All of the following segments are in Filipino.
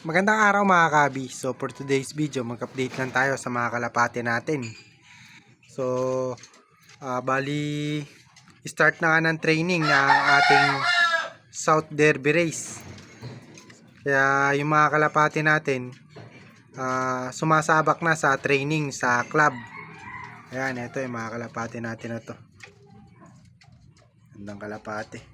Magandang araw mga kabi. So for today's video, mag-update lang tayo sa mga kalapati natin. So bali start na nga ng training na ating South Derby Race. Kaya yung mga kalapati natin sumasabak na sa training sa club. Ayan, ito yung mga kalapati natin na to. Gandang kalapati.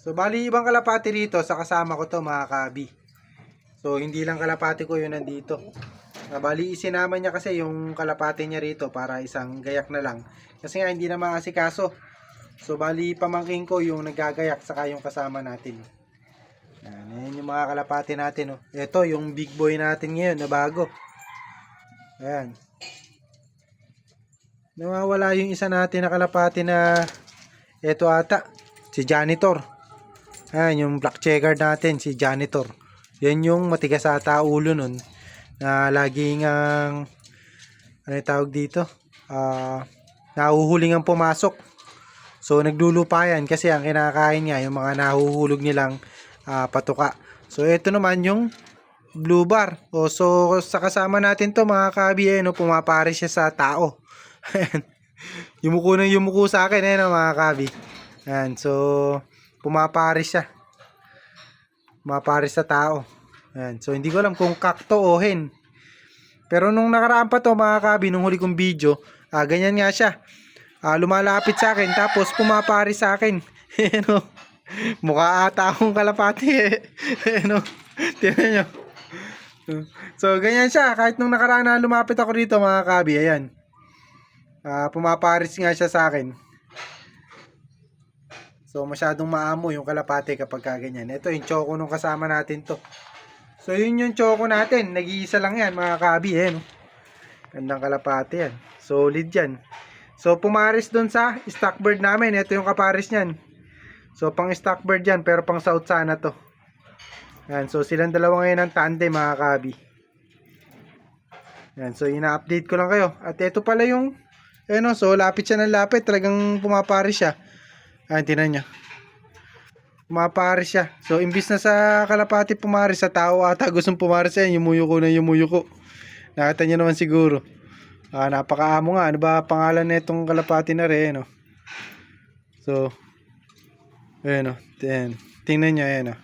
So bali ibang kalapati rito sa kasama ko to mga kabi. So hindi lang kalapati ko yun nandito. Bali isinama niya kasi yung kalapati niya rito para isang gayak na lang. Kasi nga hindi na maasikaso. So bali pamangking ko yung naggagayak saka yung kasama natin. Ayan yung mga kalapati natin. Oh. Ito yung big boy natin ngayon na bago. Ayan. Nawawala yung isa natin na kalapati na ito ata. Si Janitor. Ayan yung black checker natin si Janitor. Yan yung matigas ata ulo nun. Na laging ang ano tawag dito? Nahuhuling ang pumasok. So naglulupa yan kasi ang kinakain niya yung mga nahuhulog nilang patuka. So ito naman yung blue bar. So sa kasama natin to mga kabi no, pumapares siya sa tao. Yumuko sa akin no, mga kabi. Ayan, so pumapares siya. Pumapares sa tao. Ayan, so hindi ko alam kung kakto o hen. Pero nung nakaraan pa to mga kabi, nung huli kong video, ganyan nga siya. Lumalapit sa akin tapos pumapares sa akin. Ano? Mukha ata akong kalapati ano? Tingnan nyo. So ganyan siya. Kahit nung nakaraan na lumapit ako dito mga kabi, ayan. Pumapares nga siya sa akin. So masyadong maamo yung kalapati kapag ganyan. Ito yung choco nung kasama natin to. So yun yung choco natin. Nag-iisa lang yan mga kabi. No? Gandang kalapati yan. Solid yan. So pumares dun sa stockbird namin. Ito yung kapares nyan. So pang stockbird yan pero pang south sana to. Yan. So silang dalawa ngayon ang tandem mga kabi. Yan. So ina-update ko lang kayo. At ito pala yung so lapit siya ng lapit. Talagang pumapares siya. Ayan, tinan nyo. Pumapares siya. So, imbis na sa kalapati pumares, sa tao ata gustong pumares yan. Yumuyuko na yumuyuko. Nakita nyo naman siguro. Napakaamo nga. Ano ba pangalan na itong kalapati na rin, no? So, ayan, no. Tingnan nyo, ayan, no.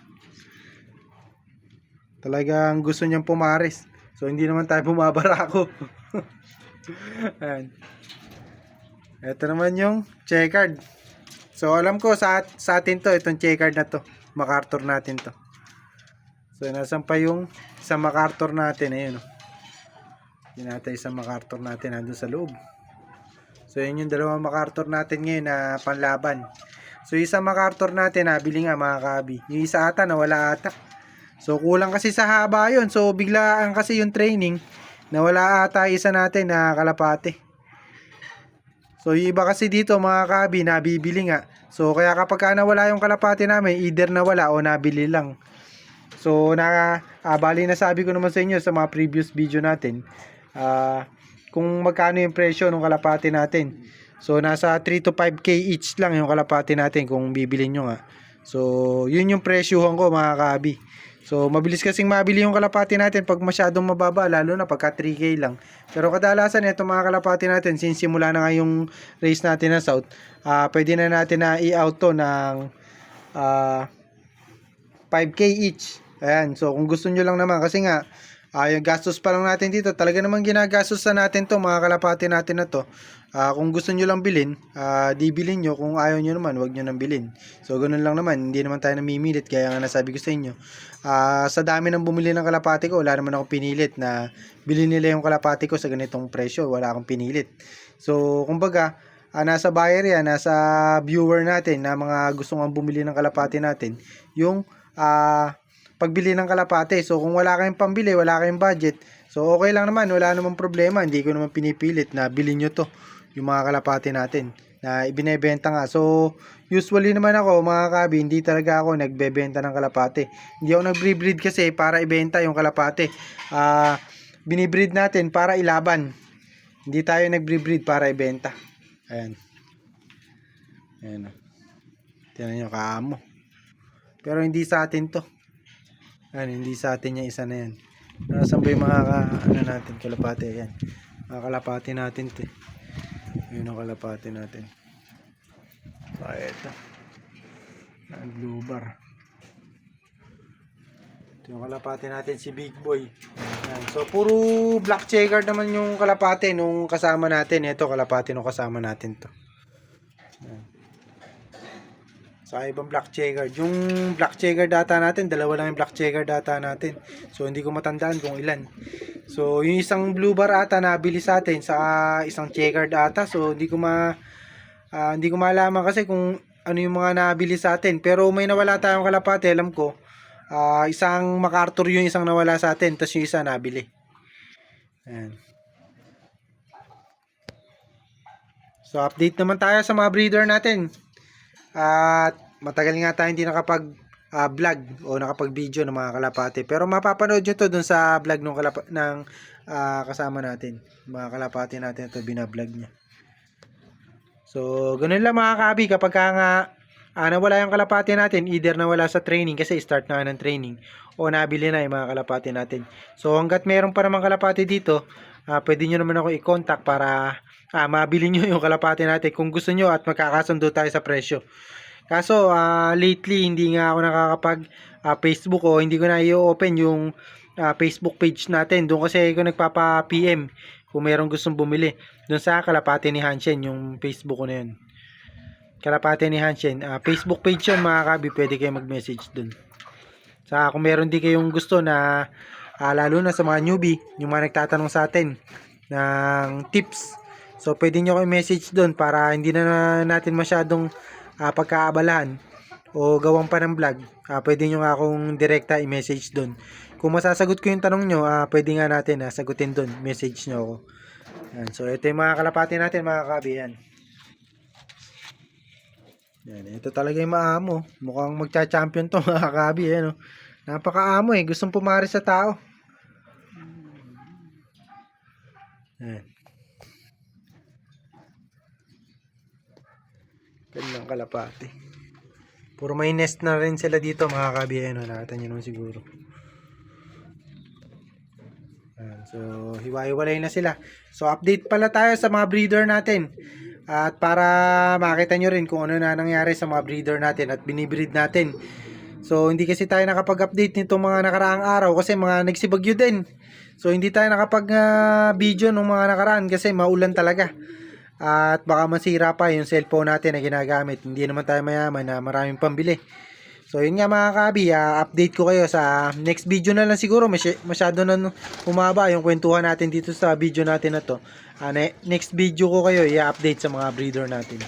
Talagang gusto niyang pumares. So, hindi naman tayo bumabarako. Ayan. Ito naman yung checkered. So alam ko sa atin to, itong checkered na to. MacArthur natin to. So nasan pa yung isang MacArthur natin, ayun. Yun natin isang MacArthur natin nandun sa loob. So yun yung dalawang MacArthur natin ngayon na panlaban. So isang MacArthur natin nabili nga mga kabi. Yung isa ata nawala ata. So kulang kasi sa haba yun. So biglaan kasi yung training. Nawala ata isa natin na kalapate. So yung iba kasi dito mga kabi nabibili nga. So kaya kapag nawala yung kalapati namin, either nawala o nabili lang. So bali na sabi ko naman sa inyo sa mga previous video natin kung magkano yung presyo ng kalapati natin. So nasa 3 to 5k each lang yung kalapati natin kung bibilin nyo nga. So yun yung presyohan ko mga kabi. So mabilis kasing mabili yung kalapati natin pag masyadong mababa, lalo na pagka 3k lang. Pero kadalasan itong mga kalapati natin, since simula na nga yung race natin na South, pwede na natin na i-out to ng 5k each. Ayan, so kung gusto nyo lang naman, kasi nga yung gastos pa lang natin dito, talaga naman ginagastos na natin to mga kalapati natin na to. Kung gusto nyo lang bilhin, di bilhin nyo. Kung ayaw nyo naman, wag nyo nang bilhin. So ganun lang naman, hindi naman tayo namimilit. Kaya nga nasabi ko sa inyo, sa dami ng bumili ng kalapati ko, wala naman akong pinilit na bilhin nila yung kalapati ko sa ganitong presyo. Wala akong pinilit. So kumbaga, nasa buyer yan, nasa viewer natin na mga gusto nga bumili ng kalapati natin, yung pagbili ng kalapati. So kung wala kayong pambili, wala kayong budget, so okay lang naman, wala namang problema. Hindi ko naman pinipilit na bilhin nyo to, yung mga kalapati natin na ibinebenta nga. So usually naman ako mga kabi, hindi talaga ako nagbebenta ng kalapati. Hindi ako nagbre-breed kasi para ibenta yung kalapati. Binibreed natin para ilaban. Hindi tayo nagbre-breed para ibenta. Ayan. Ayan. Tingnan nyo, kaamo. Pero hindi sa atin to. Hindi sa atin yung isa na yan. Nasaan ba yung mga ano natin, kalapati? Ayan. Mga kalapati natin to. Yun ang kalapati natin. Ito. Blue bar. Ito yung kalapati natin, si Big Boy. Ayan. So, puro black checker naman yung kalapati nung kasama natin. Ito, kalapati nung kasama natin to. Ayan. Sa ibang black checker. Yung black checker data natin, dalawa lang yung black checker data natin. So, hindi ko matandaan kung ilan. So, yung isang blue bar ata nabili sa atin sa isang checker data. So, hindi ko malaman kasi kung ano yung mga nabili sa atin. Pero may nawala tayong kalapati, alam ko. Isang MacArthur yung isang nawala sa atin, tapos yung isa nabili. Ayan. So, update naman tayo sa mga breeder natin. At matagal nga tayo hindi nakapag vlog o nakapag video ng mga kalapati. Pero mapapanood nyo to dun sa vlog ng kasama natin. Mga kalapati natin ito binablog niya. So, ganun lang mga kabi. Kapag nga nawala yung kalapati natin, either nawala sa training kasi start na ng training o nabili na yung mga kalapati natin. So, hanggat meron pa naman kalapati dito, pwede nyo naman ako i-contact para mabili nyo yung kalapati natin kung gusto nyo at magkakasundo tayo sa presyo. Kaso, lately, hindi nga ako nakakapag Facebook o hindi ko na i-open yung Facebook page natin. Doon kasi ako nagpapa-PM kung merong gustong bumili. Doon sa kalapati ni Hanshen, yung Facebook ko na yun. Kalapati ni Hanshen. Facebook page yun mga kabi, pwede kayo mag-message doon. Kung meron di kayong gusto na, lalo na sa mga newbie, yung mga nagtatanong sa atin ng tips. So, pwede nyo kayo message doon para hindi na natin masyadong pagkaabalahan o gawang pa ng vlog. Pwede nyo nga akong direkta i-message doon. Kung masasagot ko yung tanong nyo, pwede nga natin sagutin doon. Message nyo ako. Yan. So, ito yung mga kalapati natin mga kabi. Yan. Yan. Ito talaga yung maamo. Mukhang magcha-champion to mga kabi. Yan, napakaamo Gustong pumari sa tao. Yan. Gandang kalapati. Puro may nest na rin sila dito mga kabi. Nakita nyo naman siguro. So, hiwa-hiwalay na sila. So, update pala tayo sa mga breeder natin. At para makita nyo rin kung ano na nangyari sa mga breeder natin at binibreed natin. So, hindi kasi tayo nakapag-update nito mga nakaraang araw kasi mga nagsibagyo din. So, hindi tayo nakapag-video nung mga nakaraan kasi maulan talaga. At baka masira pa yung cellphone natin na ginagamit. Hindi naman tayo mayaman na maraming pambili. So, yun nga mga kabi, update ko kayo sa next video na lang siguro. Masyado na umaba yung kwentuhan natin dito sa video natin na to. Next video ko kayo i-update sa mga breeder natin.